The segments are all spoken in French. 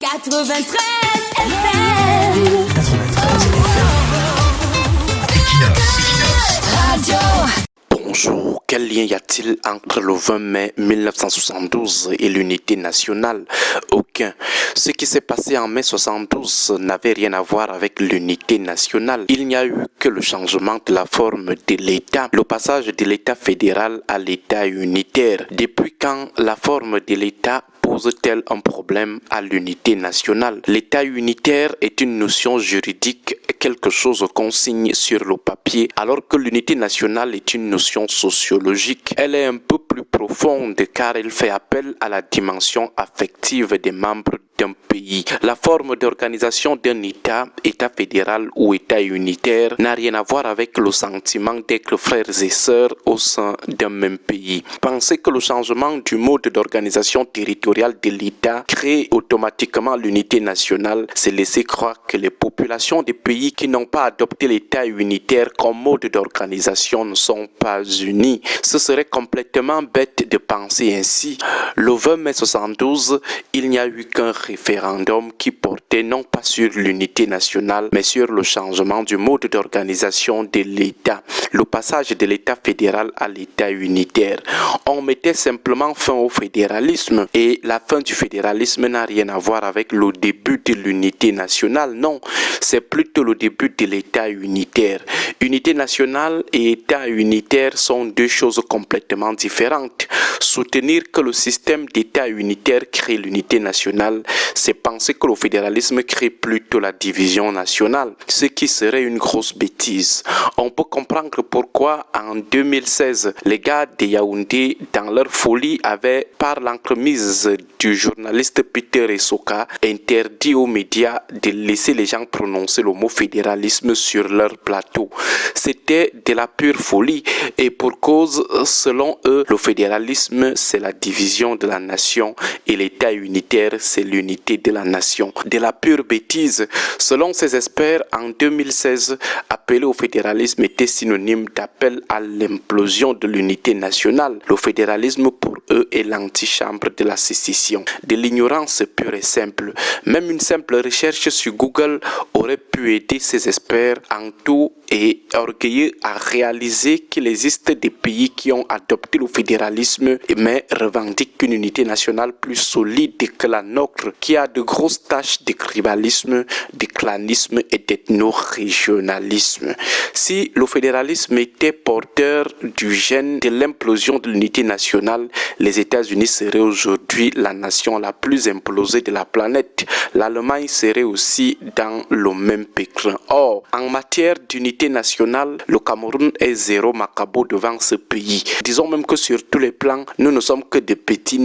93 FM. 93 Equinox Radio. Bonjour, quel lien y a-t-il entre le 20 mai 1972 et l'unité nationale? Aucun. Ce qui s'est passé en mai 72 n'avait rien à voir avec l'unité nationale. Il n'y a eu que le changement de la forme de l'État, le passage de l'État fédéral à l'État unitaire. Depuis quand la forme de l'État pose-t-elle un problème à l'unité nationale? L'État unitaire est une notion juridique, quelque chose qu'on signe sur le papier, alors que l'unité nationale est une notion sociologique. Elle est un peu plus profonde car elle fait appel à la dimension affective des membres d'un pays. La forme d'organisation d'un État, État fédéral ou État unitaire, n'a rien à voir avec le sentiment d'être frères et sœurs au sein d'un même pays. Penser que le changement du mode d'organisation territoriale de l'État crée automatiquement l'unité nationale, c'est laisser croire que les populations des pays qui n'ont pas adopté l'État unitaire comme mode d'organisation ne sont pas unies. Ce serait complètement bête de penser ainsi. Le 20 mai 72, il n'y a eu qu'un référendum qui portait non pas sur l'unité nationale, mais sur le changement du mode d'organisation de l'État, le passage de l'État fédéral à l'État unitaire. On mettait simplement fin au fédéralisme et la fin du fédéralisme n'a rien à voir avec le début de l'unité nationale, non, c'est plutôt le début de l'État unitaire. Unité nationale et État unitaire sont deux choses complètement différentes. Soutenir que le système d'État unitaire crée l'unité nationale, c'est penser que le fédéralisme crée plutôt la division nationale, ce qui serait une grosse bêtise. On peut comprendre pourquoi en 2016, les gars de Yaoundé, dans leur folie, avaient, par l'entremise du journaliste Peter Essoka, interdit aux médias de laisser les gens prononcer le mot fédéralisme sur leur plateau. C'était de la pure folie et pour cause, selon eux, le fédéralisme c'est la division de la nation et l'État unitaire c'est l'unité de la nation. De la pure bêtise. Selon ces experts, en 2016, appeler au fédéralisme était synonyme d'appel à l'implosion de l'unité nationale. Le fédéralisme pour eux est l'antichambre de la sécession. De l'ignorance pure et simple. Même une simple recherche sur Google aurait pu aider ces experts en tout et orgueilleux à réaliser qu'il existe des pays qui ont adopté le fédéralisme mais revendiquent une unité nationale plus solide que la nôtre, qui a de grosses tâches de tribalisme, de clanisme et d'ethno-régionalisme. Si le fédéralisme était porteur du gène de l'implosion de l'unité nationale, les États-Unis seraient aujourd'hui la nation la plus implosée de la planète. L'Allemagne serait aussi dans le même pécrin. Or, en matière d'unité nationale, le Cameroun est zéro macabo devant ce pays. Disons même que sur tous les plans, nous ne sommes que des petits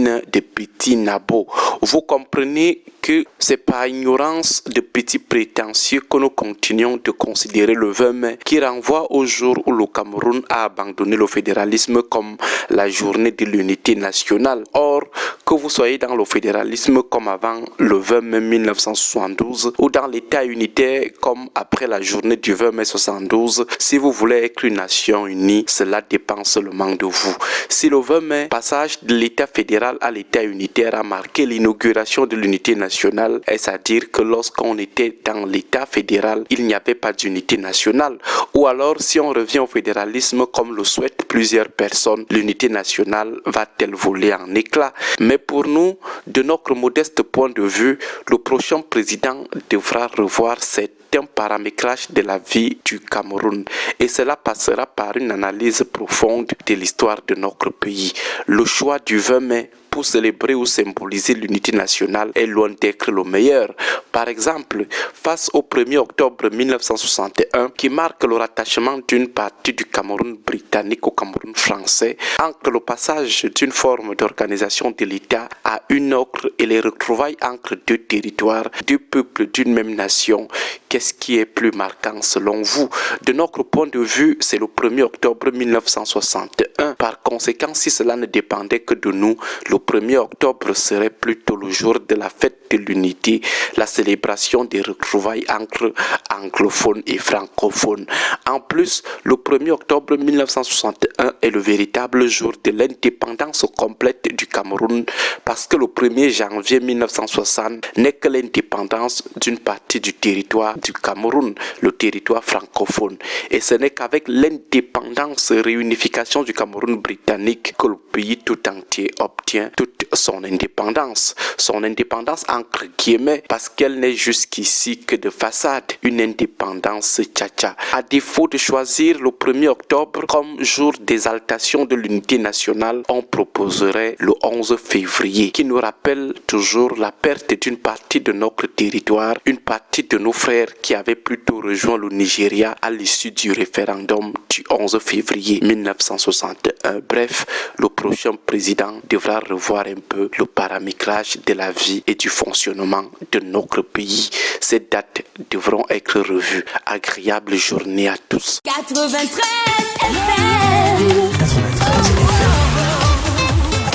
nabots. Vous comprenez que c'est par ignorance de petits prétentieux que nous continuons de considérer le 20 mai qui renvoie au jour où le Cameroun a abandonné le fédéralisme comme la journée de l'unité nationale. Or, que vous soyez dans le fédéralisme comme avant le 20 mai 1972 ou dans l'État unitaire comme après la journée du 20 mai 72, si vous voulez être une nation unie, cela dépend seulement de vous. Si le 20 mai, passage de l'État fédéral à l'État unitaire a marqué l'inauguration de l'unité nationale, est-ce à dire que lorsqu'on était dans l'État fédéral, il n'y avait pas d'unité nationale? Ou alors, si on revient au fédéralisme comme le souhaitent plusieurs personnes, l'unité nationale va-t-elle voler en éclats? Mais pour nous, de notre modeste point de vue, le prochain président devra revoir cette un paramétrage de la vie du Cameroun et cela passera par une analyse profonde de l'histoire de notre pays. Le choix du 20 mai pour célébrer ou symboliser l'unité nationale est loin d'être le meilleur. Par exemple, face au 1er octobre 1961, qui marque le rattachement d'une partie du Cameroun britannique au Cameroun français, entre le passage d'une forme d'organisation de l'État à une autre et les retrouvailles entre deux territoires, deux peuples d'une même nation, qu'est-ce qu'est-ce qui est plus marquant selon vous? De notre point de vue, c'est le 1er octobre 1961. Par conséquent, si cela ne dépendait que de nous, le 1er octobre serait plutôt le jour de la fête de l'unité, la célébration des retrouvailles entre anglophones et francophones. En plus, le 1er octobre 1961 est le véritable jour de l'indépendance complète du Cameroun parce que le 1er janvier 1960 n'est que l'indépendance d'une partie du territoire du Cameroun, le territoire francophone. Et ce n'est qu'avec l'indépendance et réunification du Cameroun britannique que le pays tout entier obtient toute son indépendance. Son indépendance entre guillemets parce qu'elle n'est jusqu'ici que de façade, une indépendance tcha-tcha. À défaut de choisir le 1er octobre comme jour d'exaltation de l'unité nationale, on proposerait le 11 février qui nous rappelle toujours la perte d'une partie de notre territoire, une partie de nos frères qui avaient plutôt rejoint le Nigeria à l'issue du référendum du 11 février 1961. Bref, le prochain président devra revoir un peu le paramétrage de la vie et du fonctionnement de notre pays. Ces dates devront être revues. Agréable journée à tous. 93 FM. 93 FM.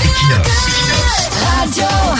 Equinox. Radio.